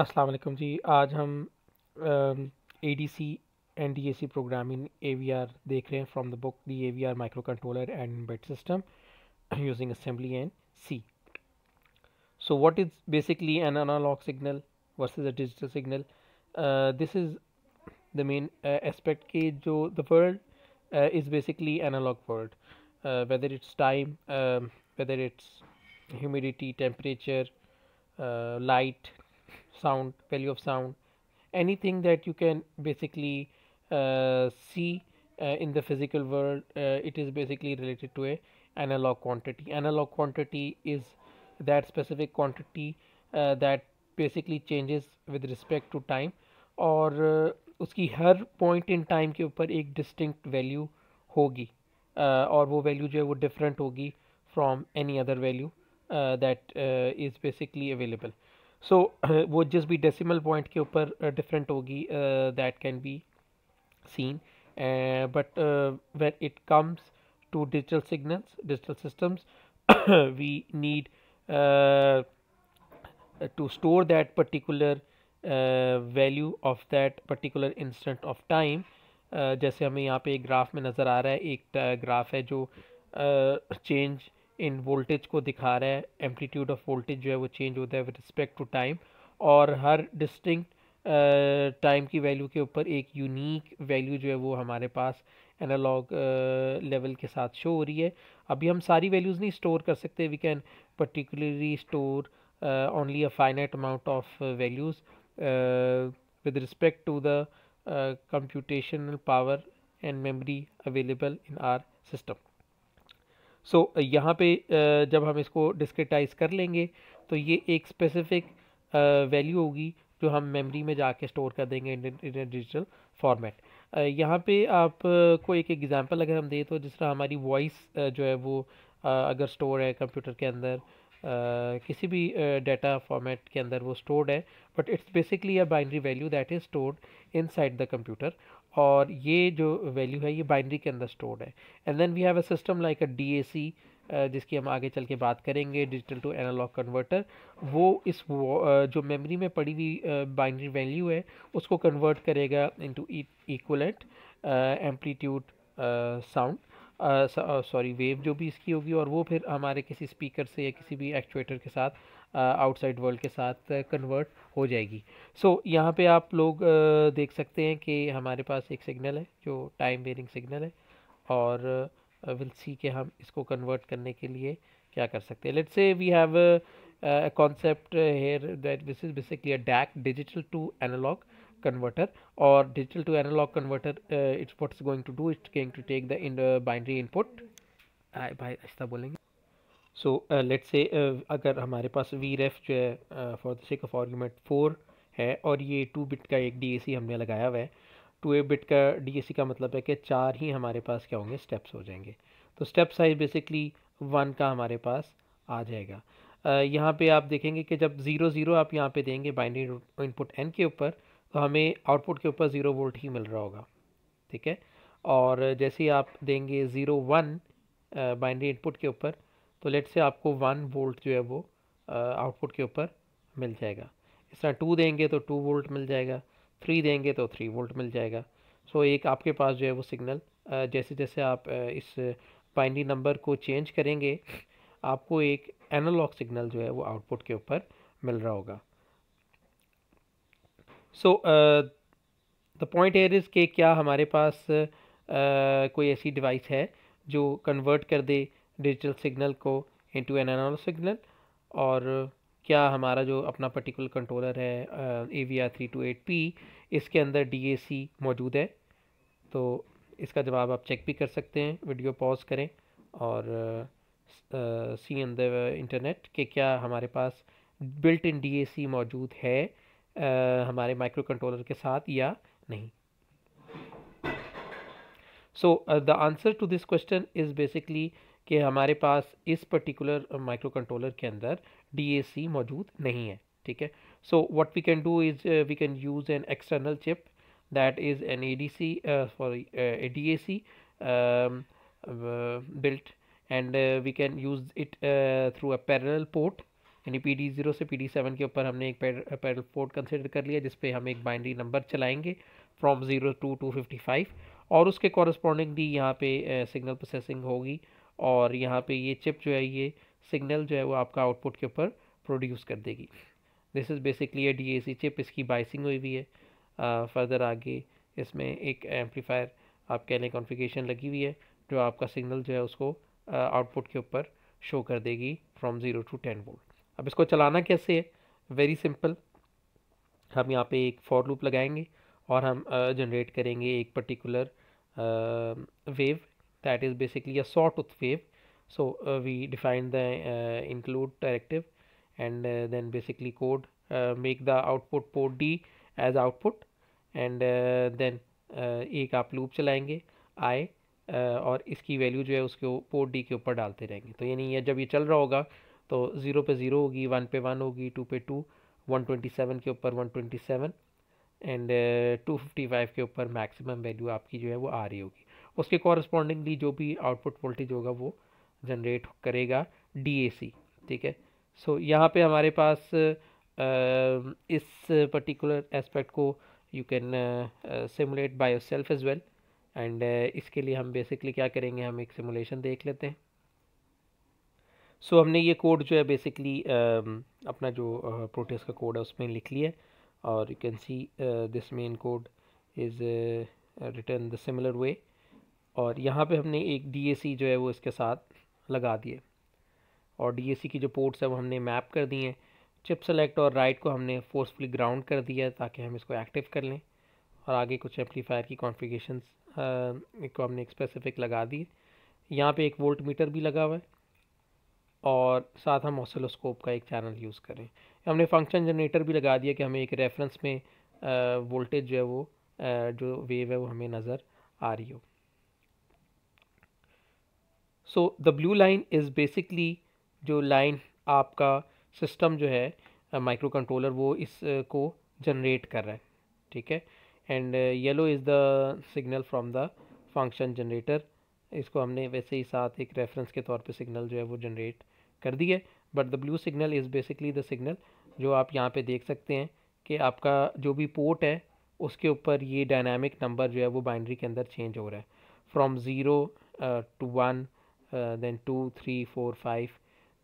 अस्सलाम वालेकुम जी। आज हम ADC and DAC programming AVR देख रहे हैं from the book the AVR micro controller and embedded system using assembly and C. So what is basically an analog signal versus a digital signal? This is the main aspect के जो the world is basically analog world, whether it's time, whether it's humidity, temperature, light, sound, value of sound, anything that you can basically see in the physical world, it is basically related to a analog quantity. Analog quantity is that specific quantity that basically changes with respect to time, और उसकी हर point in time के ऊपर एक distinct value होगी, और वो value जो है वो डिफरेंट होगी from any other value that is basically available. So वो जिस भी डेसिमल पॉइंट के ऊपर डिफरेंट होगी, that can be seen, but when it comes to digital signals, digital systems, we need uh, to store that particular value of that particular instant of time. जैसे हमें यहाँ पे एक ग्राफ में नज़र आ रहा है, एक ग्राफ है जो चेंज इन वोल्टेज को दिखा रहा है. एम्पलीट्यूड ऑफ वोल्टेज जो है वो चेंज होता है विद रिस्पेक्ट टू टाइम, और हर डिस्टिंक्ट टाइम की वैल्यू के ऊपर एक यूनिक वैल्यू जो है वो हमारे पास एनालॉग लेवल के साथ शो हो रही है. अभी हम सारी वैल्यूज़ नहीं स्टोर कर सकते. We can particularly store only a finite amount of values with respect to the computational power and memory available in our system. So यहाँ पे जब हम इसको डिस्क्रिटाइज कर लेंगे तो ये एक स्पेसिफिक वैल्यू होगी जो हम मेमोरी में जाके स्टोर कर देंगे इन डिजिटल फॉर्मेट. यहाँ पे आप को एक एग्जांपल अगर हम दें तो जिस तरह हमारी वॉइस जो है वो अगर स्टोर है कंप्यूटर के अंदर, किसी भी डाटा फॉर्मेट के अंदर वो स्टोर्ड है, but it's basically a binary value that is stored inside the computer, और ये जो वैल्यू है ये बाइनरी के अंदर स्टोर्ड है. And then we have a system like a DAC, जिसकी हम आगे चल के बात करेंगे, डिजिटल टू एनालॉग कन्वर्टर. वो इस जो मेमोरी में पड़ी हुई बाइनरी वैल्यू है उसको कन्वर्ट करेगा into equivalent amplitude sound, sorry wave जो भी इसकी होगी, और वो फिर हमारे किसी स्पीकर से या किसी भी एक्चुएटर के साथ आउटसाइड वर्ल्ड के साथ कन्वर्ट हो जाएगी. सो यहाँ पे आप लोग देख सकते हैं कि हमारे पास एक सिग्नल है जो टाइम वेरिंग सिग्नल है, और विल सी के हम इसको कन्वर्ट करने के लिए क्या कर सकते हैं. Let's say we have a concept here that this is basically a DAC, digital to analog converter, or digital to analog converter. It's what's going to do, it's going to take the binary input. भाई ऐसा बोलेंगे. So let's say अगर हमारे पास VREF जो है for the sake of argument 4 है, और ये 2 बिट का एक DAC हमने लगाया हुआ है. 2 बिट का DAC का मतलब है कि 4 ही हमारे पास क्या होंगे, स्टेप्स हो जाएंगे. तो स्टेप साइज बेसिकली 1 का हमारे पास आ जाएगा. यहाँ पे आप देखेंगे कि जब 0 0 आप यहाँ पे देंगे बाइनरी इनपुट n के ऊपर, तो हमें आउटपुट के ऊपर 0 वोल्ट ही मिल रहा होगा. ठीक है. और जैसे ही आप देंगे 0 1 बाइनरी इनपुट के ऊपर, तो लेट से आपको 1 वोल्ट जो है वो आउटपुट के ऊपर मिल जाएगा. इस तरह 2 देंगे तो 2 वोल्ट मिल जाएगा, 3 देंगे तो 3 वोल्ट मिल जाएगा. सो एक आपके पास जो है वो सिग्नल, जैसे जैसे आप इस बाइनरी नंबर को चेंज करेंगे, आपको एक एनालॉग सिग्नल जो है वो आउटपुट के ऊपर मिल रहा होगा. So the point air is कि क्या हमारे पास कोई ऐसी डिवाइस है जो कन्वर्ट कर दे डिजिटल सिग्नल को इनटू एन एनालॉग सिग्नल, और क्या हमारा जो अपना पर्टिकुलर कंट्रोलर है AVR328P, इसके अंदर DAC मौजूद है. तो इसका जवाब आप चेक भी कर सकते हैं. वीडियो पॉज करें और सी इन द इंटरनेट कि क्या हमारे पास बिल्ट इन DAC मौजूद है हमारे माइक्रो कंट्रोलर के साथ या नहीं. So the answer to this question is basically कि हमारे पास इस पर्टिकुलर माइक्रो कंट्रोलर के अंदर DAC मौजूद नहीं है. ठीक है. So what we can do is we can use an external chip that is an ADC, a DAC built, and we can use it through a parallel port. यानी PD0 से PD7 के ऊपर हमने एक पैरेलल पोर्ट कंसिडर कर लिया जिस पे हम एक बाइनरी नंबर चलाएंगे फ्रॉम 0 to 255 और उसके कॉरस्पॉन्डिंगली यहाँ पे सिग्नल प्रोसेसिंग होगी और यहाँ पे ये चिप जो है ये सिग्नल जो है वो आपका आउटपुट के ऊपर प्रोड्यूस कर देगी। This is basically A DAC chip, इसकी बाइसिंग हुई हुई है। फर्दर आगे इसमें एक एम्पलीफायर आप कह लें कॉन्फ़िगरेशन लगी हुई है जो आपका सिग्नल जो है उसको आउटपुट के ऊपर शो कर देगी फ्रॉम 0 to 10 वोल्ट। अब इसको चलाना कैसे है, वेरी सिंपल। हम यहाँ पे एक फॉर लूप लगाएंगे और हम जनरेट करेंगे एक particular wave that is basically a saw tooth wave. So we define the include directive and then basically code make the output port D as output and then एक आप loop चलाएंगे I और इसकी value जो है उसको port D के ऊपर डालते रहेंगे। तो यानी ये जब ये चल रहा होगा तो 0 पे 0 होगी, 1 पे 1 होगी, 2 पे 2, 127 के ऊपर 127 एंड 255 के ऊपर मैक्सिमम वैल्यू आपकी जो है वो आ रही होगी। उसके कॉरस्पॉन्डिंगली जो भी आउटपुट वोल्टेज होगा वो जनरेट करेगा DAC, ठीक है। सो यहाँ पे हमारे पास इस पर्टिकुलर एस्पेक्ट को you can simulate by yourself as well and इसके लिए हम बेसिकली क्या करेंगे, हम एक सिमुलेशन देख लेते हैं। सो हमने ये कोड जो है बेसिकली अपना जो प्रोटेस का कोड है उसमें लिख लिया और you can see this main code is return the similar way और यहाँ पे हमने एक DAC जो है वो इसके साथ लगा दिए और DAC की जो पोर्ट्स है वो हमने मैप कर दिए हैं। चिप सेलेक्ट और राइट को हमने फोर्सफुली ग्राउंड कर दिया है ताकि हम इसको एक्टिव कर लें और आगे कुछ एम्पलीफायर की कॉन्फ़िगरेशंस को हमने एक स्पेसिफिक लगा दी। यहाँ पे एक वोल्ट मीटर भी लगा हुआ है और साथ हम ऑसिलोस्कोप का एक चैनल यूज़ करें। हमने फंक्शन जनरेटर भी लगा दिया कि हमें एक रेफरेंस में वोल्टेज जो है वो जो वेव है वो हमें नज़र आ रही हो। So the blue line is basically जो लाइन आपका सिस्टम जो है माइक्रो कंट्रोलर वो इस को जनरेट कर रहा है, ठीक है। And yellow is the signal from the function generator. इसको हमने वैसे ही साथ एक रेफरेंस के तौर पे सिग्नल जो है वो जनरेट कर दी है। But the blue signal is basically the signal जो आप यहाँ पे देख सकते हैं कि आपका जो भी पोर्ट है उसके ऊपर ये डायनामिक नंबर जो है वो बाइनरी के अंदर चेंज हो रहा है फ्रॉम 0 to 1 then 2 3 4 5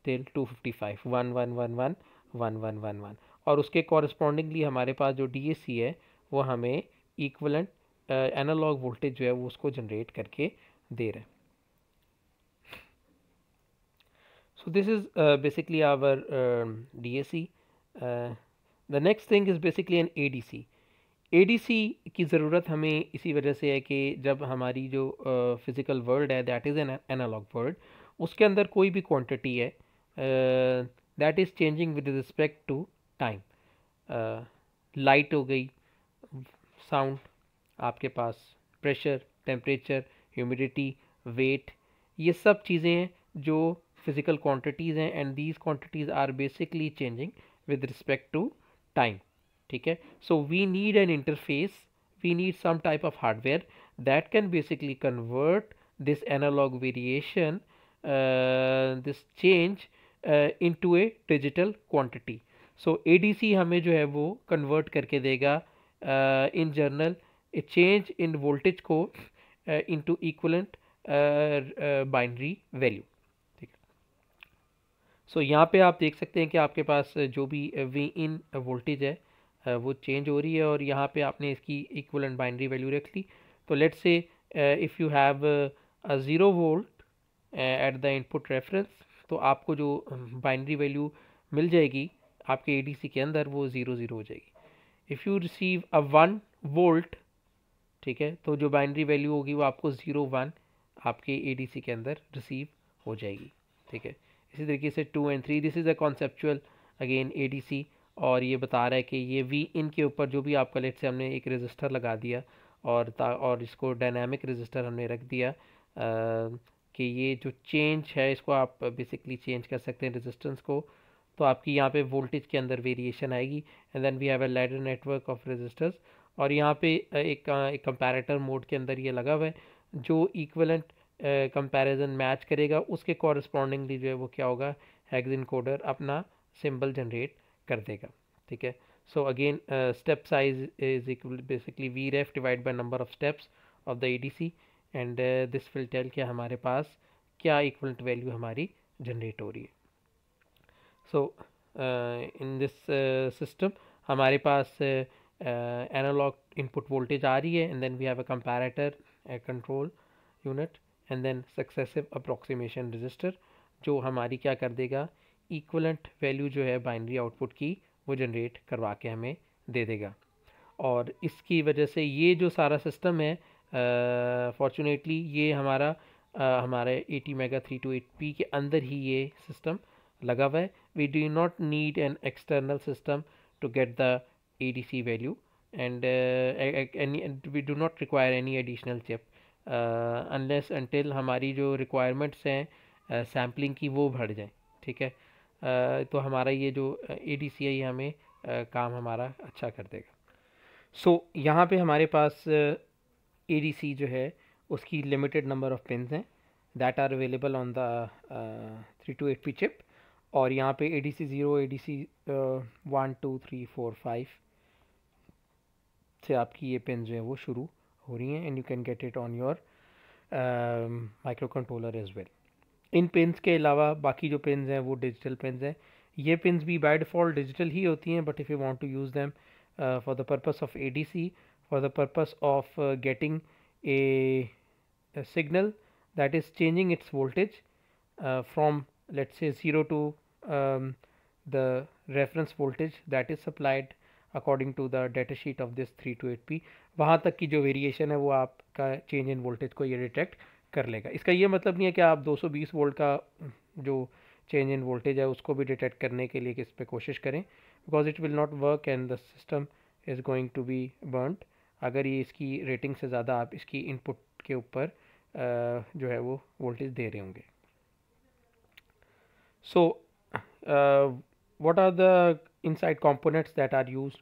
till 255 1 1 1 1 1 1 1 1 और उसके कॉरस्पॉन्डिंगली हमारे पास जो DAC है वो हमें इक्वलेंट एनालॉग वोल्टेज जो है वो उसको जनरेट करके दे रहा है। So this is basically our DAC. The next thing is basically an ADC. ADC की ज़रूरत हमें इसी वजह से है कि जब हमारी जो फिज़िकल वर्ल्ड है that is an analogue world, उसके अंदर कोई भी क्वांटिटी है that is changing with respect to time. Light हो गई, साउंड, आपके पास प्रेशर, टेम्परेचर, ह्यूमिडिटी, वेट, ये सब चीज़ें हैं जो फिज़िकल क्वांटिटीज़ हैं and these quantities are basically changing with respect to time, ठीक है। So we need an interface, we need some type of hardware that can basically convert this analogue variation, this change into a digital quantity. So ADC हमें जो है वो convert करके देगा in general a change in voltage को into equivalent binary value, ठीक है। सो यहाँ पे आप देख सकते हैं कि आपके पास जो भी वी इन वोल्टेज है वो चेंज हो रही है और यहाँ पे आपने इसकी इक्वलेंट बाइनरी वैल्यू रख ली। तो let's say if you have a 0 volt at the input reference, तो आपको जो बाइनरी वैल्यू मिल जाएगी आपके ADC के अंदर वो 0 0 हो जाएगी। If you receive a 1 volt, ठीक है, तो जो बाइनरी वैल्यू होगी वो आपको 0 1 आपके ADC के अंदर रिसीव हो जाएगी, ठीक है। इसी तरीके से 2 and 3, this is a conceptual again ADC और ये बता रहा है कि ये वी इन के ऊपर जो भी आपका लेट से हमने एक रजिस्टर लगा दिया और इसको डायनामिक रजिस्टर हमने रख दिया कि ये जो चेंज है इसको आप बेसिकली चेंज कर सकते हैं रेजिस्टेंस को, तो आपकी यहाँ पे वोल्टेज के अंदर वेरिएशन आएगी। And then we have a ladder network of resistors और यहाँ पे एक कंपैरेटर मोड के अंदर ये लगा हुआ है जो इक्विवेलेंट कंपैरिजन मैच करेगा, उसके कॉरस्पॉन्डिंगली जो है वो क्या होगा, हेक्स इनकोडर अपना सिंबल जनरेट कर देगा, ठीक है। So again step size is equal basically V ref divide by number of steps of the ADC and this will tell कि हमारे पास क्या इक्वलेंट वैल्यू हमारी जनरेट हो रही है। सो इन दिस सिस्टम हमारे पास एनालॉग इनपुट वोल्टेज आ रही है and then we have a comparator, a control unit and then successive approximation register जो हमारी क्या कर देगा, इक्वलेंट वैल्यू जो है बाइनरी आउटपुट की वो जनरेट करवा के हमें दे देगा। और इसकी वजह से ये जो सारा सिस्टम है फॉर्चुनेटली ये हमारे 80 मेगा 328p के अंदर ही ये सिस्टम लगा हुआ है। We do not need an external system to get the ADC value and we do not require any additional chip unless until हमारी जो रिक्वायरमेंट्स हैं सैम्पलिंग की वो बढ़ जाए, ठीक है। तो हमारा ये जो ADC है ये हमें काम हमारा अच्छा कर देगा। सो यहाँ पे हमारे पास ADC जो है उसकी लिमिटेड नंबर ऑफ पिन्स हैं that are available on the 328p chip और यहाँ पे ADC 0, ADC 1, 2, 3, 4, 5 से आपकी ये पिन जो है वो शुरू हो रही हैं and you can get it on your microcontroller as well. इन पिन्स के अलावा बाकी जो पिन्स हैं वो डिजिटल पिन्स हैं। ये पिन्स भी बाय डिफ़ॉल्ट डिजिटल ही होती हैं but if you want to use them for the purpose of ADC, for the purpose of getting a signal that is changing its voltage from let's say 0 to the reference voltage that is supplied according to the data sheet of this 328p, वहाँ तक की जो variation है वो आपका change in voltage को ये detect कर लेगा। इसका ये मतलब नहीं है कि आप 220 वोल्ट का जो चेंज इन वोल्टेज है उसको भी डिटेक्ट करने के लिए किस पे कोशिश करें, because it will not work and the system is going to be burned अगर ये इसकी रेटिंग से ज़्यादा आप इसकी इनपुट के ऊपर जो है वो वोल्टेज दे रहे होंगे। सो what are the inside components that are used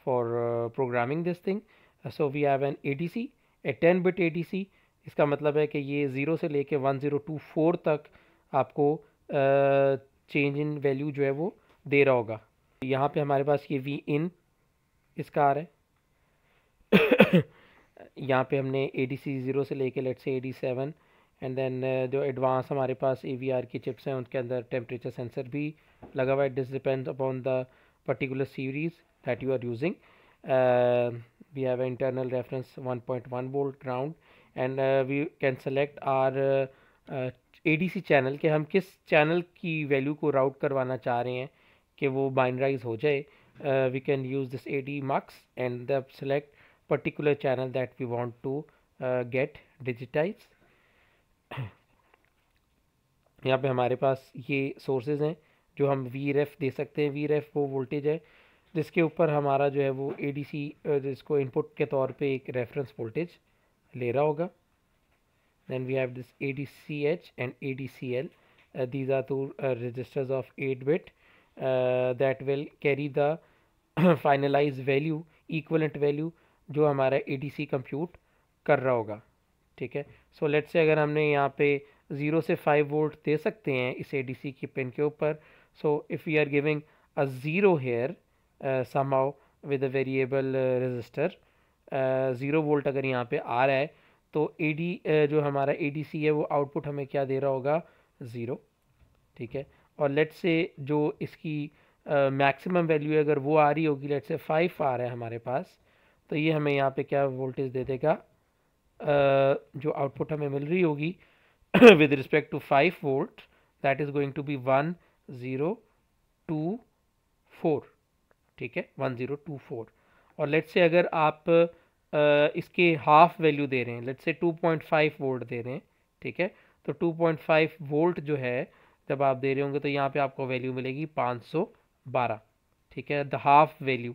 for programming this thing? So we have an ADC, a 10-bit ADC। इसका मतलब है कि ये 0 से लेके 1024 तक आपको चेंज इन वैल्यू जो है वो दे रहा होगा। यहाँ पे हमारे पास ये वी इन इसका आ रहा है यहाँ पे हमने ADC 0 से लेके let's say AD7 and then जो एडवांस हमारे पास AVR की चिप्स हैं उनके अंदर टेम्परेचर सेंसर भी लगा हुआ है। This depends upon the particular series that you are using. We have internal reference 1.1 volt ground and we can select our ADC channel कि हम किस चैनल की वैल्यू को राउट करवाना चाह रहे हैं कि वो बाइनराइज हो जाए। We can use this AD mux and then select particular channel that we want to get digitized। यहाँ पे हमारे पास ये सोर्सेज हैं जो हम VREF दे सकते हैं। VREF वो वोल्टेज है जिसके ऊपर हमारा जो है वो ADC जिसको इनपुट के तौर पे एक रेफरेंस वोल्टेज ले रहा होगा। then we have this ADCH and ADCL, these are two registers of 8-bit that will carry the finalized value, equivalent value जो हमारा ADC कंप्यूट कर रहा होगा, ठीक है। सो लेट्स से अगर हमने यहाँ पे 0 से 5 वोल्ट दे सकते हैं इस ADC की पिन के ऊपर। So if we are giving a 0 here somehow with a variable resistor, 0 volt अगर यहाँ पे आ रहा है तो AD जो हमारा ADC है वो आउटपुट हमें क्या दे रहा होगा, 0, ठीक है। और लेट्स से जो इसकी मैक्सिमम वैल्यू अगर वो आ रही होगी, लेट्स से 5 आ रहा है हमारे पास, तो ये हमें यहाँ पे क्या वोल्टेज दे देगा, जो आउटपुट हमें मिल रही होगी with respect to 5 volt that is going to be 1024, ठीक है, 1024। और लेट्स से अगर आप इसके हाफ वैल्यू दे रहे हैं, लेट्स से 2.5 वोल्ट दे रहे हैं, ठीक है, तो 2.5 वोल्ट जो है जब आप दे रहे होंगे तो यहाँ पे आपको वैल्यू मिलेगी 512, ठीक है, द हाफ वैल्यू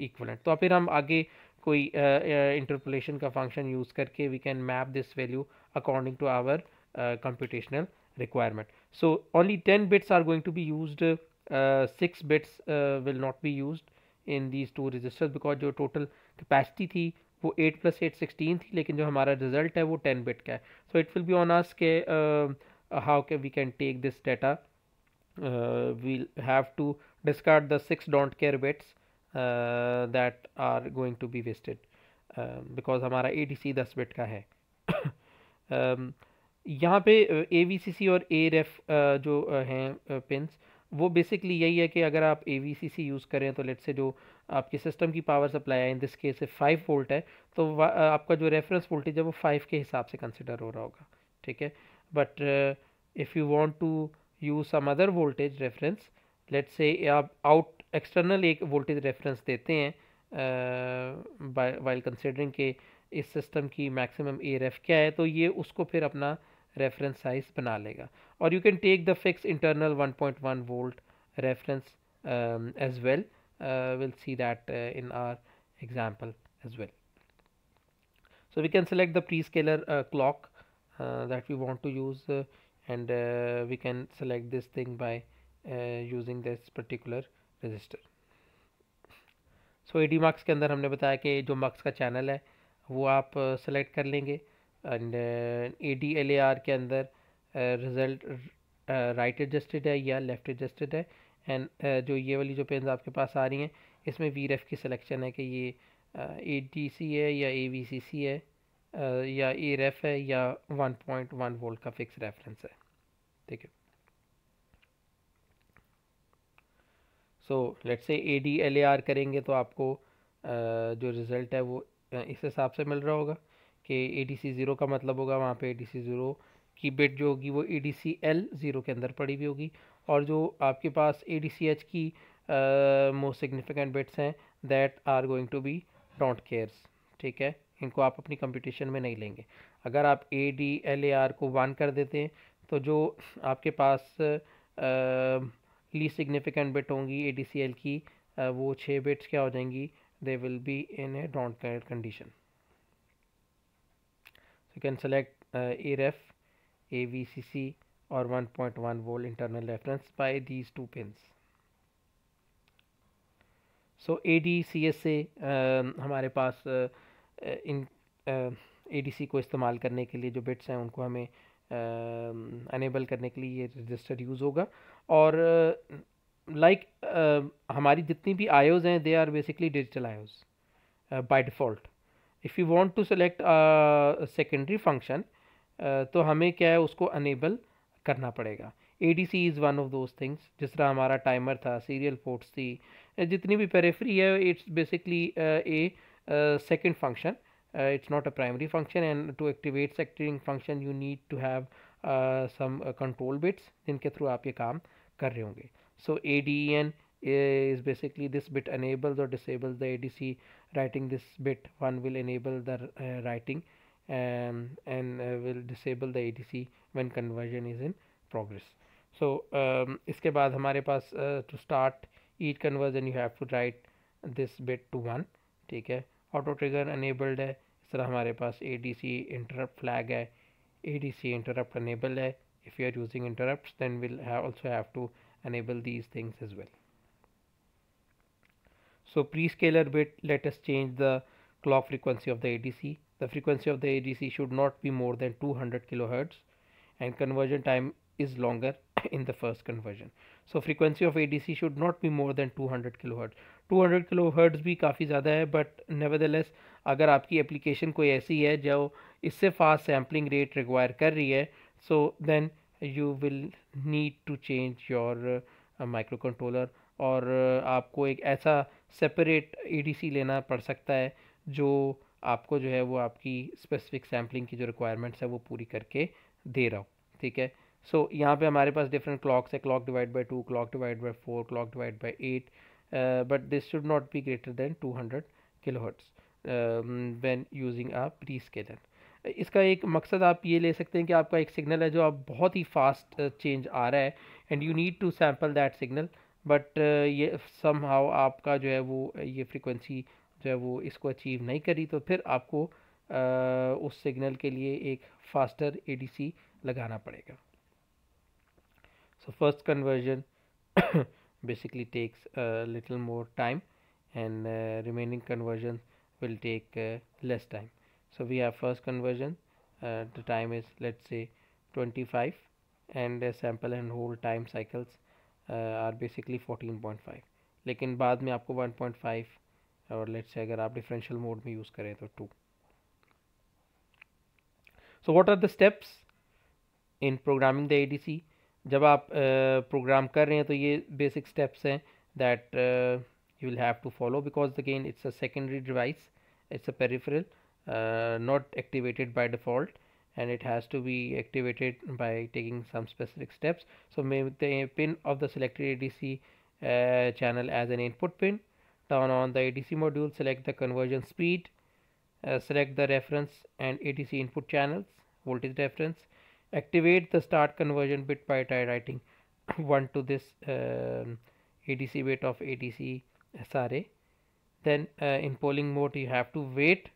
इक्वलेंट। तो फिर हम आगे कोई इंटरपोलेशन का फंक्शन यूज़ करके we can map this value according to our computational requirement. So only 10 bits are going to be used, 6 bits will not be used in these two registers because जो total capacity थी वो 8 + 8 16 थी, लेकिन जो हमारा result है वो 10 bit का है। So it will be on us के हाउ के we can take this data we'll have to discard the 6 don't care bits that are going to be wasted because हमारा ADC 10 बिट का है. यहाँ पे AVCC और AREF जो हैं पिंस, वो बेसिकली यही है कि अगर आप AVCC यूज़ करें तो लेट्स से जो आपके सिस्टम की पावर सप्लाई है इन दिस केस 5 वोल्ट है, तो आपका जो रेफरेंस वोल्टेज है वो 5 के हिसाब से कंसिडर हो रहा होगा. ठीक है. But if you want to use some other voltage reference, let's say आप आउट एक्सटर्नल एक वोल्टेज रेफरेंस देते हैं वाइल कंसिडरिंग के इस सिस्टम की मैक्सिमम AREF क्या है, तो ये उसको फिर अपना रेफरेंस साइज बना लेगा. और you can take the fix internal 1.1 volt reference as well. We'll see that in our example as well. So we can select the prescaler clock that we want to use and we can select this thing by using this particular resistor. So AD mux के अंदर हमने बताया कि जो mux का channel है वो आप सेलेक्ट कर लेंगे एंड AD LAR के अंदर रिजल्ट राइट एडजस्टेड है या लेफ्ट एडजस्टेड है. एंड जो ये वाली जो पेन्स आपके पास आ रही हैं इसमें VREF की सिलेक्शन है कि ये ADC है या AVCC है या AREF है या 1.1 वोल्ट का फिक्स रेफरेंस है. ठीक है. So let's say AD LAR करेंगे तो आपको जो रिज़ल्ट है वो इस हिसाब से मिल रहा होगा कि ADC 0 का मतलब होगा वहाँ पे ADC 0 की बिट जो होगी वो ADC L 0 के अंदर पड़ी हुई होगी. और जो आपके पास ADCH की मोस्ट सिग्निफिकेंट बिट्स हैं that are going to be don't cares. ठीक है. इनको आप अपनी कंप्यूटेशन में नहीं लेंगे. अगर आप AD LAR को 1 कर देते हैं तो जो आपके पास लीस्ट सिग्निफिकेंट बिट होंगी ADCL की वो 6 बिट्स क्या हो जाएंगी, they will be in a don't care condition. So you can select AREF, AVCC or 1.1 volt internal reference by these two pins. So ADCS से हमारे पास इन ADC को इस्तेमाल करने के लिए जो बिट्स हैं उनको हमें अनेबल करने के लिए ये रजिस्टर यूज़ होगा. और लाइक हमारी जितनी भी आयोज़ हैं they are basically digital IOs by default. If you want to select secondary function तो हमें क्या है उसको अनेबल करना पड़ेगा. ADC is one of those things. जिस तरह हमारा टाइमर था, सीरियल पोर्ट्स थी, जितनी भी पेरिफेरी है it's basically A second function. It's not a primary function and to activate secondary function you need to have some control bits जिनके through आप ये काम कर रहे होंगे. So ADEN is basically this bit enables or disables the ADC writing. This bit 1 will enable the writing and will disable the ADC when conversion is in progress. So इसके बाद हमारे पास to start each conversion you have to write this bit to 1. ठीक है. Auto trigger enabled है. इस तरह हमारे पास ADC इंटरप्ट फ्लैग है, ADC इंटरप्ट अनेबल है. If you are using interrupts then will also have to enable these things as well. So prescaler bit, let us change the clock frequency of the ADC. The frequency of the ADC should not be more than 200 kilohertz and conversion time is longer in the first conversion. So frequency of ADC should not be more than 200 kilohertz. 200 kilohertz भी काफ़ी ज़्यादा है but nevertheless अगर आपकी application कोई ऐसी है जो इससे फास्ट सैम्पलिंग रेट रिक्वायर कर रही है so then you will need to change your microcontroller और आपको एक ऐसा सेपरेट ADC लेना पड़ सकता है जो आपको जो है वो आपकी स्पेसिफिक सैम्पलिंग की जो रिक्वायरमेंट्स है वो पूरी करके दे रहा हो. ठीक है. सो यहाँ पे हमारे पास डिफरेंट क्लॉक्स है. Clock divide by 2, clock divide by 4, clock divide by 8, but this should not be greater than 200 kilohertz when using a prescaler. इसका एक मकसद आप ये ले सकते हैं कि आपका एक सिग्नल है जो आप बहुत ही फास्ट चेंज आ रहा है and you need to sample that signal but ये समहाउ आपका जो है वो ये फ्रीक्वेंसी जो है वो इसको अचीव नहीं करी तो फिर आपको उस सिग्नल के लिए एक फास्टर ADC लगाना पड़ेगा. So first conversion basically takes a little more time and remaining conversions will take less time. So we have first conversion, the time is let's say 25 and sample and hold time cycles are basically 14.5, लेकिन बाद में आपको 1.5 और let's say अगर आप differential mode में use करें तो 2. So what are the steps in programming the ADC. जब आप प्रोग्राम कर रहे हैं तो ये बेसिक स्टेप्स हैं that you will have to follow, because again it's a secondary device, it's a peripheral, not activated by default, and it has to be activated by taking some specific steps. So make the pin of the selected ADC channel as an input pin, turn on the ADC module, select the conversion speed, select the reference and ADC input channels, voltage reference, activate the start conversion bit by writing 1 to this ADC bit of ADC SRA. Then in polling mode you have to wait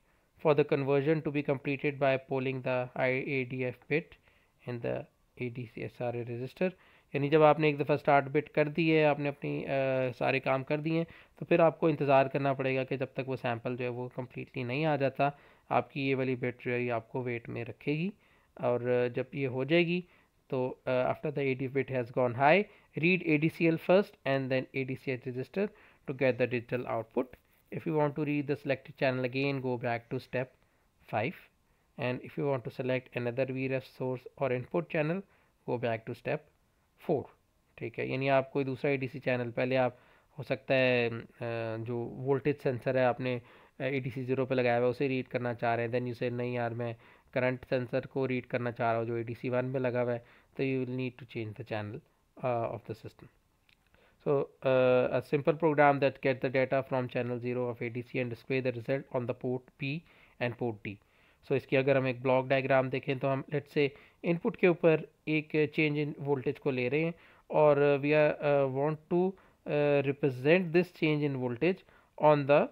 for the conversion to be completed by polling the IADF bit in the ADC SRA register. यानी जब आपने एक दफ़ा start bit कर दी है, आपने अपनी सारे काम कर दिए हैं, तो फिर आपको इंतज़ार करना पड़ेगा कि जब तक वो सैम्पल जो है वो कम्प्लीटली नहीं आ जाता, आपकी ये वाली बिट जो है आपको वेट में रखेगी. और जब ये हो जाएगी तो after the AD bit has gone high, read ADCL first and then ADCH register to get the digital output. If you want to read the selected channel again, go back to step 5, and if you want to select another VRF source or input channel, go back to step 4. ठीक है, यानी आप कोई दूसरा ADC channel, पहले आप हो सकता है जो वोल्टेज सेंसर है आपने ADC 0 पे लगाया हुआ उसे रीड करना चाह रहे हैं, देन यू से नहीं यार मैं करंट सेंसर को रीड करना चाह रहा हूँ जो ADC 1 पे लगा हुआ है, तो you will need to change the channel of the system. So a simple program that get the data from channel 0 of ADC and display the result on the port P and port D. So इसकी अगर हम एक block diagram देखें तो हम let's say input के ऊपर एक चेंज इन वोल्टेज को ले रहे हैं और we are want to represent this change in voltage on the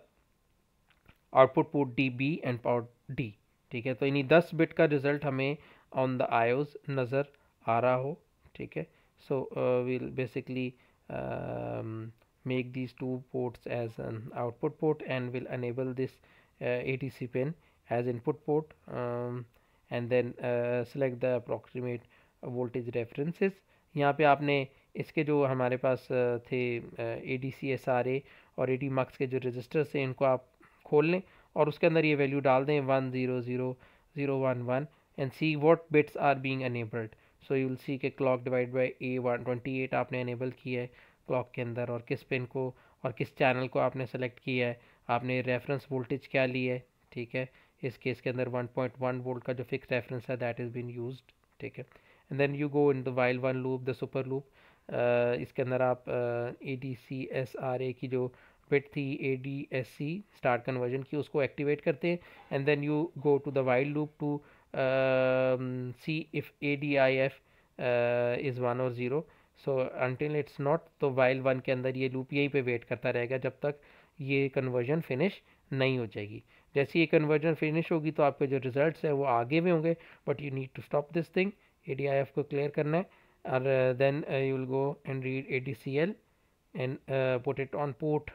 output port D B and port D. ठीक है, तो इन्हीं 10 बिट का रिजल्ट हमें ऑन द आयोस नज़र आ रहा हो. ठीक है, so we'll basically make these two ports as an output port and will enable this ADC pin as input port, and then select the approximate voltage references. यहाँ पे आपने इसके जो हमारे पास थे ADC SRA और AD mux के जो रजिस्टर्स हैं इनको आप खोल लें और उसके अंदर ये वैल्यू डाल दें 1 0 0 0 1 1 and see what bits are being enabled. So you will see के क्लॉक डिवाइड बाई A128 आपने इनेबल किया है क्लॉक के अंदर, और किस पिन को और किस चैनल को आपने सेलेक्ट किया है, आपने रेफरेंस वोल्टेज क्या ली है. ठीक है, इस केस के अंदर 1.1 वोल्ट का जो फिक्स रेफरेंस है दैट इज़ बीन यूज्ड. ठीक है, and then you go in the while one loop, the super loop. इसके अंदर आप ADC SRA की जो बिट थी ADSC स्टार्ट कन्वर्जन की उसको एक्टिवेट करते हैं, and then you go to the while loop to see if ADIF is 1 or 0. so until it's not, तो while 1 के अंदर ये लूप यहीं पे वेट करता रहेगा जब तक ये कन्वर्जन फिनिश नहीं हो जाएगी. जैसे ये कन्वर्जन फिनिश होगी तो आपके जो रिजल्ट्स है वो आगे में होंगे, but you need to stop this thing, ADIF को क्लियर करना है, और then you will go and read ADCL and put it on port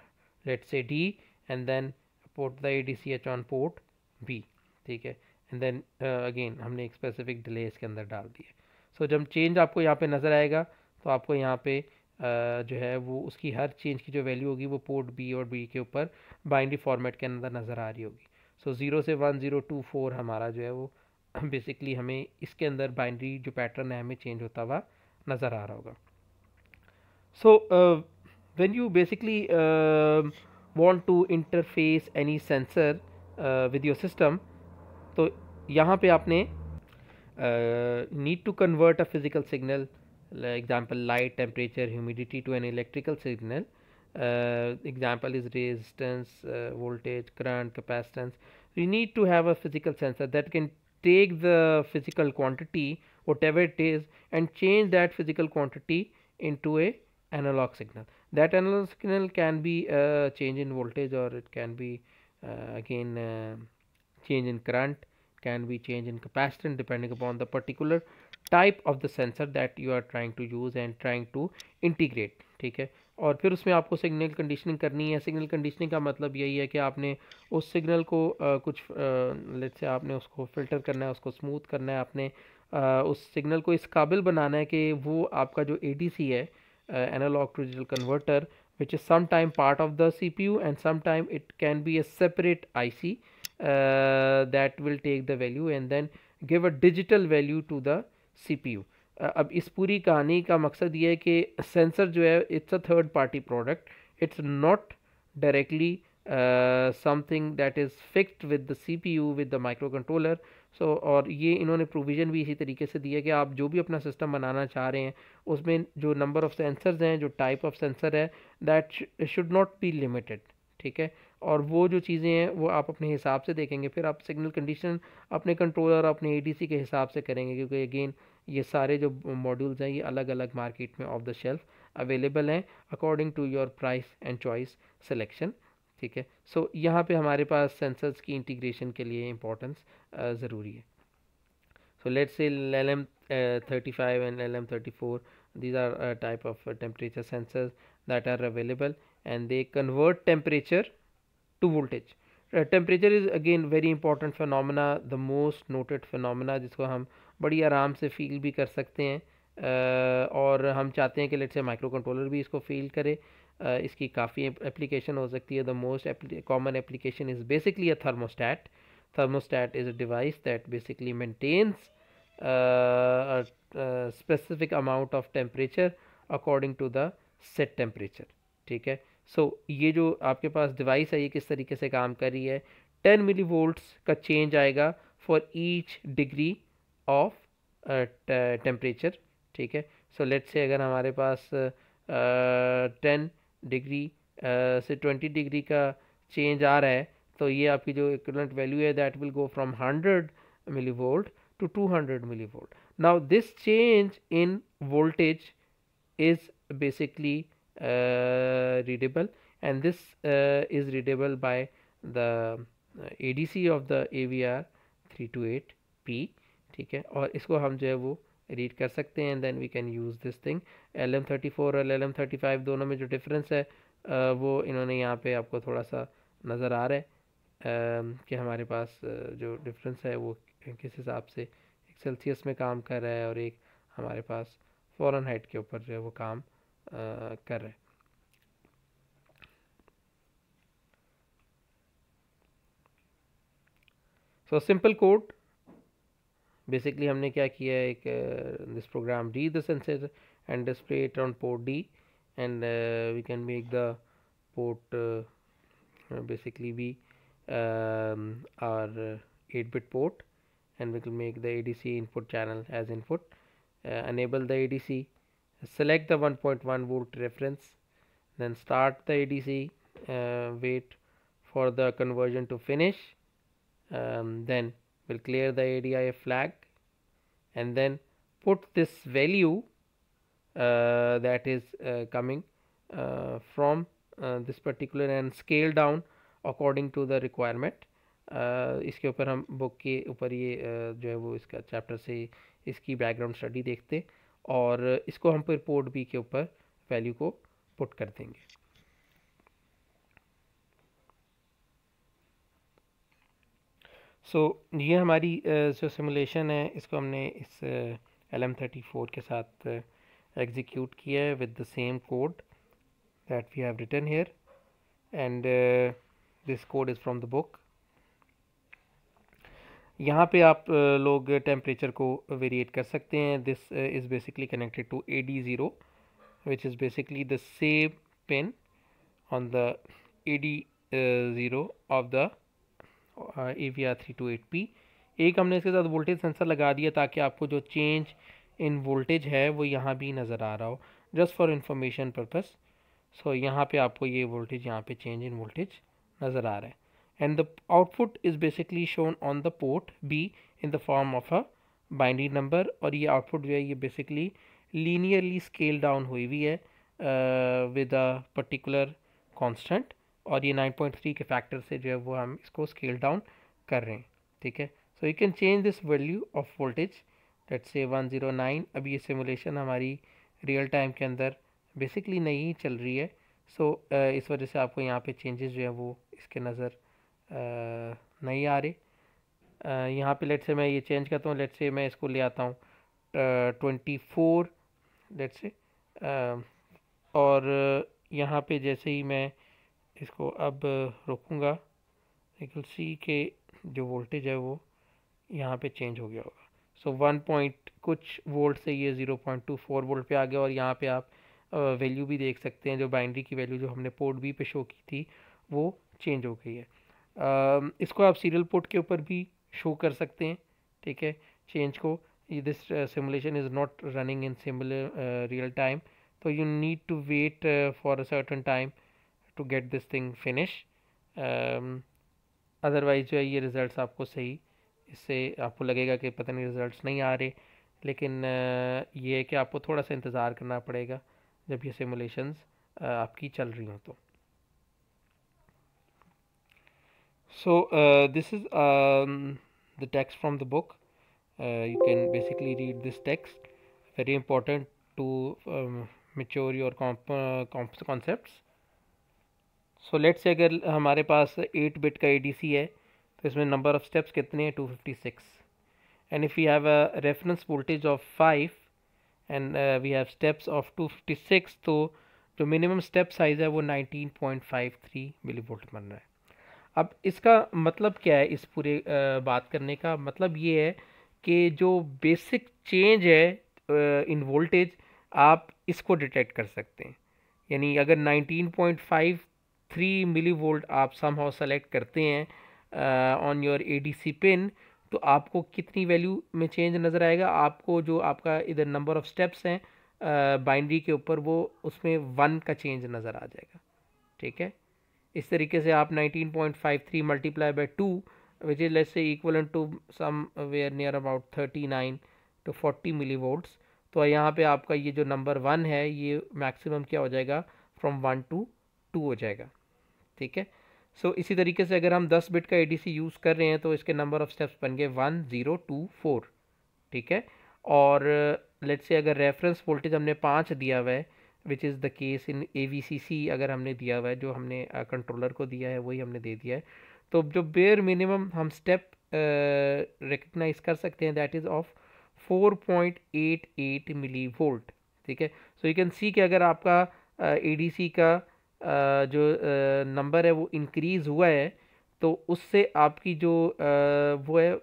let's say D, and then put the ADCH on port B. ठीक है, and then again हमने एक specific delay इसके अंदर डाल दी है. सो जब चेंज आपको यहाँ पे नज़र आएगा तो आपको यहाँ पे जो है वो उसकी हर चेंज की जो वैल्यू होगी वो पोर्ट बी और बी के ऊपर बाइनरी फॉर्मेट के अंदर नज़र आ रही होगी. सो 0 से 1 0 2 4 हमारा जो है वो बेसिकली हमें इसके अंदर बाइनरी जो पैटर्न है हमें चेंज होता हुआ नज़र आ रहा होगा. सो when you basically want to interface any sensor with your system, तो यहाँ पे आपने need to convert a physical signal, example light, temperature, humidity, to an electrical signal. Example is resistance, voltage, current, capacitance. You need to have a physical sensor that can take the physical quantity, whatever it is, and change that physical quantity into a analog signal. That analog signal can be a change in voltage, or it can be again change in current, can be change in capacitance depending upon the particular type of the sensor that you are trying to use and trying to integrate. ठीक है, और फिर उसमें आपको signal conditioning करनी है. Signal conditioning का मतलब यही है कि आपने उस सिग्नल को कुछ लेट्स से आपने उसको फिल्टर करना है, उसको स्मूथ करना है, आपने उस सिग्नल को इस काबिल बनाना है कि वो आपका जो ADC है analog to digital converter, which is sometime part of the CPU and sometime it can be a separate IC that will take the value and then give a digital value to the CPU. अब इस पूरी कहानी का मकसद ये है कि sensor जो है it's a third party product, it's not directly something that is fixed with the CPU with the microcontroller. So और ये इन्होंने प्रोविज़न भी इसी तरीके से दिया कि आप जो भी अपना सिस्टम बनाना चाह रहे हैं उसमें जो नंबर ऑफ़ सेंसर्स हैं, जो टाइप ऑफ सेंसर है, that should not B limited. ठीक है, और वो जो चीज़ें हैं वो आप अपने हिसाब से देखेंगे, फिर आप सिग्नल कंडीशन अपने कंट्रोलर अपने ADC के हिसाब से करेंगे, क्योंकि अगेन ये सारे जो मॉड्यूल्स हैं ये अलग अलग मार्केट में ऑफ द शेल्फ अवेलेबल हैं according to your price and choice selection. ठीक है, सो यहाँ पे हमारे पास सेंसर्स की इंटीग्रेशन के लिए इंपॉर्टेंस ज़रूरी है. So let's say LM35 and LM34, these are a type of temperature sensors that are available and they convert temperature to voltage. Temperature is again very important phenomena, the most noted phenomena जिसको हम बड़ी आराम से feel भी कर सकते हैं और हम चाहते हैं कि लेट्स से माइक्रो कंट्रोलर भी इसको फील करे. इसकी काफ़ी एप्लीकेशन हो सकती है. The most common application is basically a thermostat. Thermostat is a device that basically maintains a specific amount of temperature according to the set temperature. ठीक है, सो ये जो आपके पास डिवाइस है ये किस तरीके से काम कर रही है, 10 मिली वोल्ट्स का चेंज आएगा for each degree of temperature. ठीक है, सो लेट्स से अगर हमारे पास 10 डिग्री से 20 डिग्री का चेंज आ रहा है तो ये आपकी जो इक्विवेलेंट वैल्यू है that will go from 100 millivolt to 200 millivolt. Now this change in voltage is basically readable and this is readable by the ADC of the AVR 328P. ठीक है, और इसको हम जो है वो रीड कर सकते हैं and then we can use this thing. LM34 और LM35 दोनों में जो डिफरेंस है वो इन्होंने यहाँ पे आपको थोड़ा सा नज़र आ रहा है कि हमारे पास जो डिफरेंस है वो किस हिसाब से एक सेल्सियस में काम कर रहा है और एक हमारे पास फ़ारेनहाइट के ऊपर जो है वो काम कर रहा है. सो सिंपल कोड बेसिकली हमने क्या किया है, एक दिस प्रोग्राम डी the sensor and display it on port D and we can make the port basically be our 8-bit port and we will make the ADC input channel as input. Enable the ADC, select the 1.1 volt reference, then start the ADC, wait for the conversion to finish, then we'll clear the ADIF flag and then put this value that is coming from this particular and scale down according to the requirement. इसके ऊपर हम book के ऊपर ये जो है वो इसका चैप्टर से इसकी बैकग्राउंड स्टडी देखते और इसको हम फिर पोर्ट B के ऊपर वैल्यू को पुट कर देंगे. सो ये हमारी जो सिमुलेशन है इसको हमने इस LM34 के साथ एग्जीक्यूट किया है with the same code that we have written here and this code is from the book. यहाँ पे आप लोग टेम्परेचर को वेरिएट कर सकते हैं. This is basically connected to AD0 which is basically the same pin on the AD0 of the AVR328P. एक हमने इसके साथ वोल्टेज सेंसर लगा दिया ताकि आपको जो चेंज इन वोल्टेज है वो यहाँ भी नज़र आ रहा हो, जस्ट फॉर इंफॉर्मेशन पर्पस. सो यहाँ पे आपको ये वोल्टेज यहाँ पे चेंज इन वोल्टेज नज़र आ रहा है and the output is basically shown on the port B in the form of a binary number. और ये output जो है ये basically linearly scale down हुई हुई है with a particular constant और ये 9.3 के फैक्टर से जो है वो हम इसको scale down कर रहे हैं. ठीक है, so you can change this value of voltage, let's say 109. अभी ये simulation हमारी real time के अंदर basically नहीं चल रही है. so इस वजह से आपको यहाँ पे changes जो है वो इसके नज़र नहीं आ रही. यहाँ पे लेट से मैं ये चेंज करता हूँ, लेट से मैं इसको ले आता हूँ 24, लेट से और यहाँ पे जैसे ही मैं इसको अब रोकूंगा, यू विल सी के जो वोल्टेज है वो यहाँ पे चेंज हो गया होगा। सो 1 पॉइंट कुछ वोल्ट से ये 0.24 वोल्ट पे आ गया, और यहाँ पे आप वैल्यू भी देख सकते हैं, जो बाइनरी की वैल्यू जो हमने पोर्ट बी पे शो की थी वो चेंज हो गई है। इसको आप सीरियल पोर्ट के ऊपर भी शो कर सकते हैं, ठीक है, चेंज को। This simulation is not running in similar real time, तो you need to wait for a certain time to get this thing finish. Otherwise जो है ये रिज़ल्ट्स आपको सही, इससे आपको लगेगा कि पता नहीं रिज़ल्ट्स नहीं आ रहे, लेकिन ये है कि आपको थोड़ा सा इंतज़ार करना पड़ेगा जब ये सिमुलेशंस आपकी चल रही हों तो। So this is the text from the book. You can basically read this text. Very important to mature your concepts. So let's say अगर हमारे पास 8 बिट का ADC है, तो इसमें नंबर ऑफ स्टेप्स कितने हैं? 256. And if we have a reference voltage of 5 and we have steps of 256, तो जो मिनिमम स्टेप साइज है वो 19.53 मिलीवोल्ट बन रहा है। अब इसका मतलब क्या है? इस पूरे बात करने का मतलब ये है कि जो बेसिक चेंज है इन वोल्टेज, आप इसको डिटेक्ट कर सकते हैं। यानी अगर 19.53 मिली वोल्ट आप समहाउ सेलेक्ट करते हैं ऑन योर एडीसी पिन, तो आपको कितनी वैल्यू में चेंज नज़र आएगा? आपको जो आपका इधर नंबर ऑफ स्टेप्स हैं बाइनरी के ऊपर, वो उसमें 1 का चेंज नज़र आ जाएगा, ठीक है। इस तरीके से आप 19.53 multiply by 2 which is let's say equivalent to somewhere near about 39 to 40 millivolts, तो यहाँ पे आपका ये जो नंबर 1 है ये मैक्सिमम क्या हो जाएगा? फ्रॉम 1 to 2 हो जाएगा, ठीक है। सो इसी तरीके से अगर हम 10 बिट का एडीसी यूज़ कर रहे हैं तो इसके नंबर ऑफ स्टेप्स बन गए 1 0 2 4, ठीक है। और लेट्स से अगर रेफरेंस वोल्टेज हमने 5 दिया हुआ है, which is the case in AVCC, अगर हमने दिया हुआ है, जो हमने कंट्रोलर को दिया है वही हमने दे दिया है, तो जो बेयर मिनिमम हम स्टेप रिकग्नाइज कर सकते हैं that is of 4.88 millivolt, ठीक है। सो यू कैन सी कि अगर आपका ADC का जो नंबर है वो इंक्रीज़ हुआ है, तो उससे आपकी जो वो है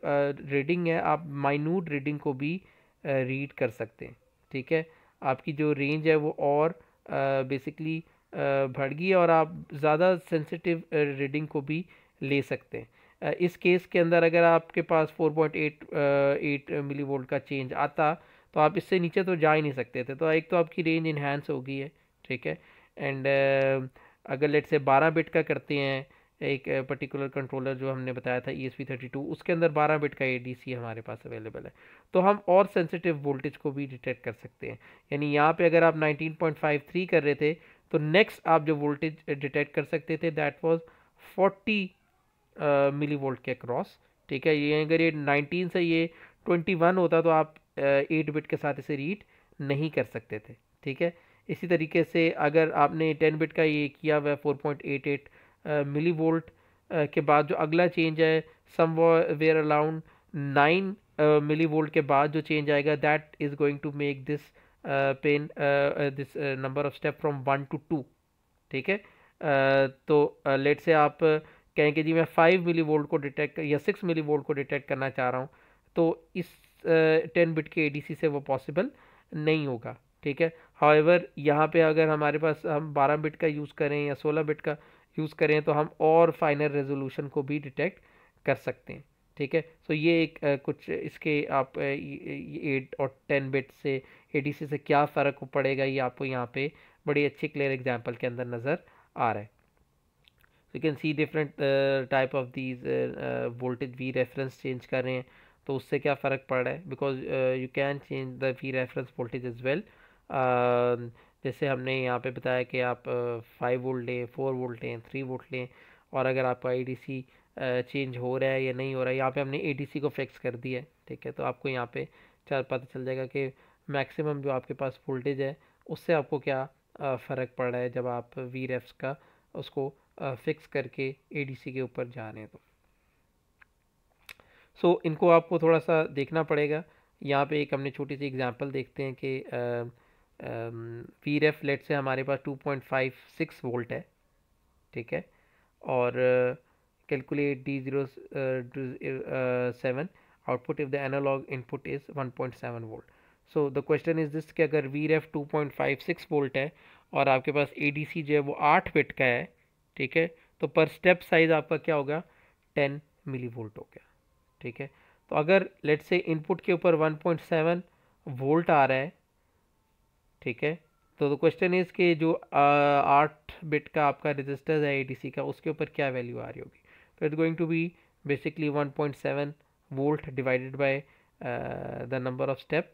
रीडिंग है, आप माइन्यूट रीडिंग को भी रीड कर सकते हैं, ठीक है। आपकी जो रेंज है वो और बेसिकली बढ़ गई है, और आप ज़्यादा सेंसिटिव रीडिंग को भी ले सकते हैं। इस केस के अंदर अगर आपके पास 4.8 मिली वोल्ट का चेंज आता, तो आप इससे नीचे तो जा ही नहीं सकते थे। तो एक तो आपकी रेंज इन्हांस हो गई है, ठीक है। एंड अगर लेट से 12 बिट का करते हैं, एक पर्टिकुलर कंट्रोलर जो हमने बताया था ESP32, उसके अंदर 12 बिट का ADC हमारे पास अवेलेबल है, तो हम और सेंसिटिव वोल्टेज को भी डिटेक्ट कर सकते हैं। यानी यहाँ पे अगर आप 19.53 कर रहे थे, तो नेक्स्ट आप जो वोल्टेज डिटेक्ट कर सकते थे दैट वाज 40 मिली वोल्ट के क्रॉस, ठीक है। ये अगर ये 19 से ये 21 होता तो आप 8 बिट के साथ इसे रीड नहीं कर सकते थे, ठीक है। इसी तरीके से अगर आपने 10 बिट का ये किया हुआ 4.88 मिली वोल्ट के बाद जो अगला चेंज है somewhere around 9 millivolt के बाद जो चेंज आएगा, that is going to make this pen this number of step from 1 to 2, ठीक है। तो लेट से आप कहें कि जी मैं 5 मिली वोल्ट को डिटेक्ट या 6 मिली वोल्ट को डिटेक्ट करना चाह रहा हूँ, तो इस 10 बिट के ADC से वो पॉसिबल नहीं होगा, ठीक है। हाउएवर यहाँ पे अगर हमारे पास हम 12 बिट का यूज़ करें या 16 बिट का यूज़ करें, तो हम और फाइनर रेजोल्यूशन को भी डिटेक्ट कर सकते हैं, ठीक है। सो ये एक कुछ इसके आप 8 और 10 बिट से ADC से क्या फ़र्क पड़ेगा, ये आपको यहाँ पे बड़ी अच्छी क्लियर एग्जांपल के अंदर नज़र आ रहा है। You can see different type of these voltage V reference change कर रहे हैं, तो उससे क्या फ़र्क पड़ रहा है, because you can change the we reference voltage is well. जैसे हमने यहाँ पे बताया कि आप 5 वोल्ट लें, 4 वोल्ट लें, 3 वोल्ट लें, और अगर आपका ADC चेंज हो रहा है या नहीं हो रहा है, यहाँ पे हमने ADC को फिक्स कर दिया है, ठीक है। तो आपको यहाँ पे पता चल जाएगा कि मैक्सिमम जो आपके पास वोल्टेज है उससे आपको क्या फ़र्क पड़ रहा है जब आप वी रेफ्स का उसको फिक्स करके ADC के ऊपर जा रहे हैं। तो सो इनको आपको थोड़ा सा देखना पड़ेगा। यहाँ पे एक हमने छोटी सी एग्जांपल देखते हैं कि वी रेफ लेट से हमारे पास 2.56 वोल्ट है, ठीक है, और calculate D0 7 output if the analogue input is 1.7 volt. So the question is this कि अगर वी रेफ 2.56 वोल्ट है और आपके पास ADC जो है वो 8 बिट का है, ठीक है, तो पर स्टेप साइज आपका क्या होगा, 10 मिली वोल्ट हो गया, ठीक है. तो अगर लेट से इनपुट के ऊपर 1.7 वोल्ट आ रहा है, ठीक है, तो क्वेश्चन इज कि जो 8 बिट का आपका रजिस्टर है ADC का, उसके ऊपर क्या वैल्यू आ रही होगी. तो it's going to be basically 1.7 volt divided by the number of step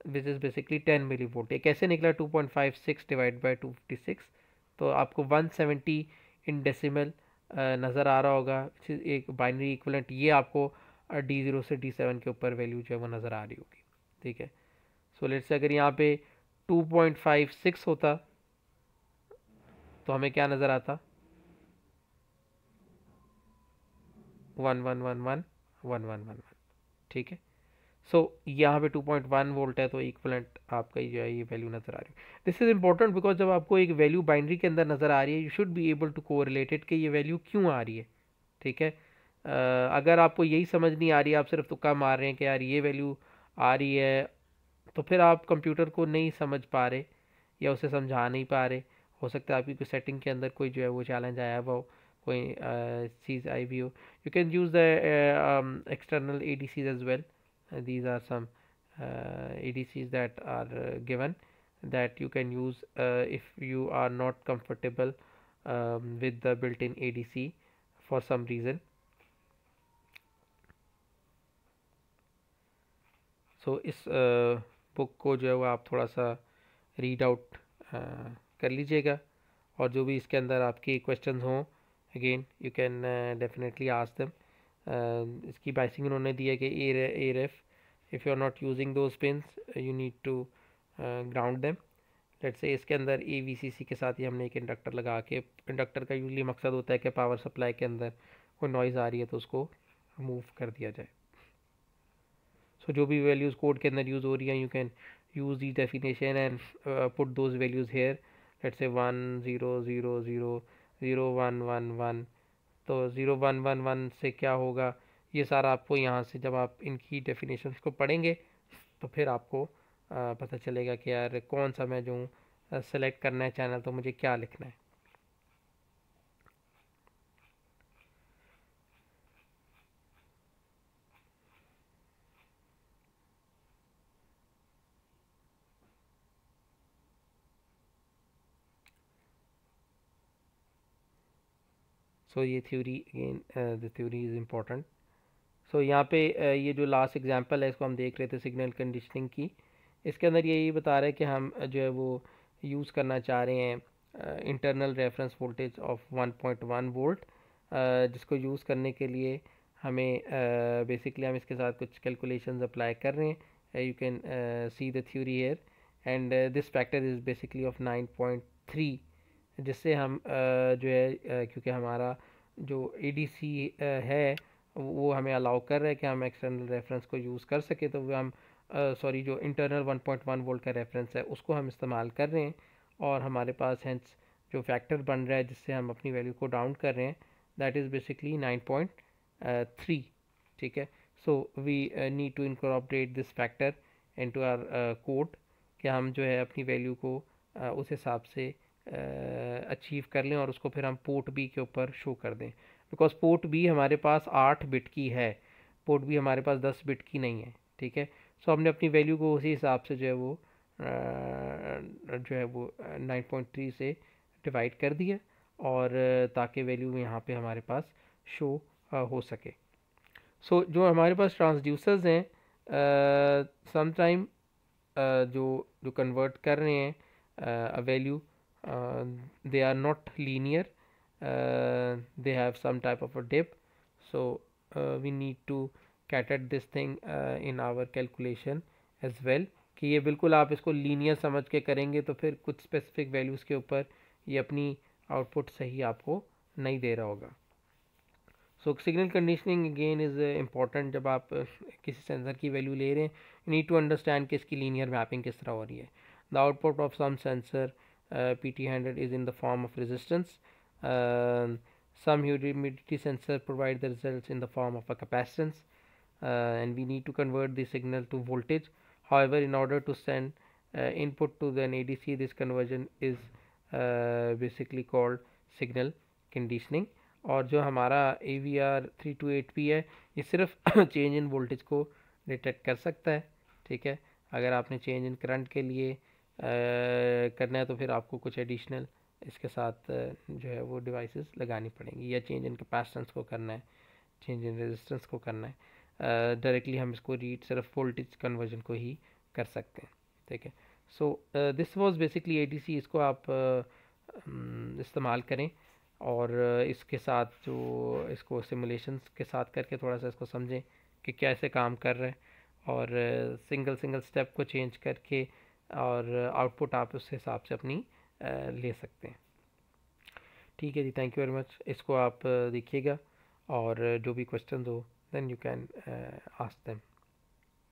which is basically 10 millivolt. ये कैसे निकला 2.56 डिवाइड बाय 256, तो आपको 170 इन डेसिमल नज़र आ रहा होगा, एक बाइनरी इक्विवेलेंट. ये आपको D0 से D7 के ऊपर वैल्यू जो है वो नज़र आ रही होगी, ठीक है. सो लेट्स से अगर यहाँ पे 2.56 होता तो हमें क्या नज़र आता, 111111, ठीक है. सो यहाँ पे 2.1 वोल्ट है, तो इक्वलेंट आपका जो है ये वैल्यू नज़र आ रही है. दिस इज़ इंपॉर्टेंट बिकॉज जब आपको एक वैल्यू बाइनरी के अंदर नज़र आ रही है, you should be able to correlated कि ये वैल्यू क्यों आ रही है, ठीक है. अगर आपको यही समझ नहीं आ रही है, आप सिर्फ तुक्का मार रहे हैं कि यार ये वैल्यू आ रही है, तो फिर आप कंप्यूटर को नहीं समझ पा रहे या उसे समझा नहीं पा रहे. हो सकता है आपकी कोई सेटिंग के अंदर कोई जो है वो चैलेंज आया हुआ हो, कोई चीज़ आई भी हो. You can use the external ADCs एज वेल. These are some ADCs that are given that you can use if you are not comfortable with the built-in ADC for some reason. So इस बुक को जो है वो आप थोड़ा सा रीड आउट कर लीजिएगा, और जो भी इसके अंदर आपके क्वेश्चंस हों, again you can definitely ask them. इसकी बाइसिंग उन्होंने दी है कि ए रेफ if you are not using those pins you need to ground them. Let's say इसके अंदर AVCC के साथ ही हमने एक इंडक्टर लगा के, इंडक्टर का यूजली मकसद होता है कि पावर सप्लाई के अंदर कोई नॉइज़ आ रही है तो उसको मूव कर दिया जाए. सो जो भी वैल्यूज़ कोड के अंदर यूज़ हो रही हैं, you can use the definition and put those values here. Let's say 1 0 0 0 0 1 1 1. तो 0 1 1 1 से क्या होगा, ये सारा आपको यहाँ से जब आप इनकी डेफिनेशंस को पढ़ेंगे तो फिर आपको पता चलेगा कि यार कौन सा मैं जो सेलेक्ट करना है चैनल, तो मुझे क्या लिखना है. सो ये theory again the theory is important. So यहाँ पे ये जो लास्ट एग्जांपल है इसको हम देख रहे थे सिग्नल कंडीशनिंग की. इसके अंदर यही बता रहा है कि हम जो है वो यूज़ करना चाह रहे हैं internal reference voltage of 1.1 volt, जिसको यूज़ करने के लिए हमें बेसिकली हम इसके साथ कुछ कैलकुलेशंस अप्लाई कर रहे हैं. You can see the theory here and this factor is basically of 9.3, जिससे हम जो है क्योंकि हमारा जो ADC है वो हमें अलाउ कर रहा है कि हम एक्सटर्नल रेफरेंस को यूज़ कर सके, तो हम सॉरी जो इंटरनल 1.1 वोल्ट का रेफरेंस है उसको हम इस्तेमाल कर रहे हैं, और हमारे पास हेंस जो फैक्टर बन रहा है जिससे हम अपनी वैल्यू को डाउन कर रहे हैं, दैट इज़ बेसिकली 9.3, ठीक है. So we need to incorporate this factor into our code कि हम जो है अपनी वैल्यू को उस हिसाब से अचीव कर लें और उसको फिर हम पोर्ट बी के ऊपर शो कर दें. बिकॉज पोर्ट बी हमारे पास 8 बिट की है, पोर्ट बी हमारे पास 10 बिट की नहीं है, ठीक है. सो हमने अपनी वैल्यू को उसी हिसाब से जो है वो 9.3 से डिवाइड कर दिया, और ताकि वैल्यू यहाँ पे हमारे पास शो हो सके. सो जो हमारे पास ट्रांसड्यूसर्स हैं समटाइम जो जो कन्वर्ट कर रहे हैं value, they are not linear, they have some type of a dip. So we need to cater this thing in our calculation as well, कि ये बिल्कुल आप इसको लीनियर समझ के करेंगे तो फिर कुछ स्पेसिफिक वैल्यूज़ के ऊपर ये अपनी आउटपुट सही आपको नहीं दे रहा होगा. So signal conditioning again is important. जब आप किसी सेंसर की वैल्यू ले रहे हैं, यू नीड टू अंडरस्टैंड कि इसकी लीनियर मैपिंग किस तरह हो रही है. The output of some sensor PT handle is in the form of resistance. Um, some humidity sensor provide the results in the form of a capacitance, and we need to convert the signal to voltage. However, in order to send input to an ADC, this conversion is basically called signal conditioning. और जो हमारा AVR328P है ये सिर्फ change in voltage को detect कर सकता है, ठीक है। अगर आपने चेंज इन करंट के लिए करना है तो फिर आपको कुछ एडिशनल इसके साथ जो है वो डिवाइसेस लगानी पड़ेंगी, या चेंज इन कैपेसिटेंस को करना है, चेंज इन रेजिस्टेंस को करना है। डायरेक्टली हम इसको रीड सिर्फ वोल्टेज कन्वर्जन को ही कर सकते हैं, ठीक है। So this was basically ADC। इसको आप इस्तेमाल करें और इसके साथ जो इसको सिमुलेशंस के साथ करके थोड़ा सा इसको समझें कि कैसे काम कर रहा है, और सिंगल सिंगल स्टेप को चेंज करके और आउटपुट आप उस हिसाब से अपनी ले सकते हैं, ठीक है जी। Thank you very much. इसको आप देखिएगा और जो भी क्वेश्चन हो then you can ask them.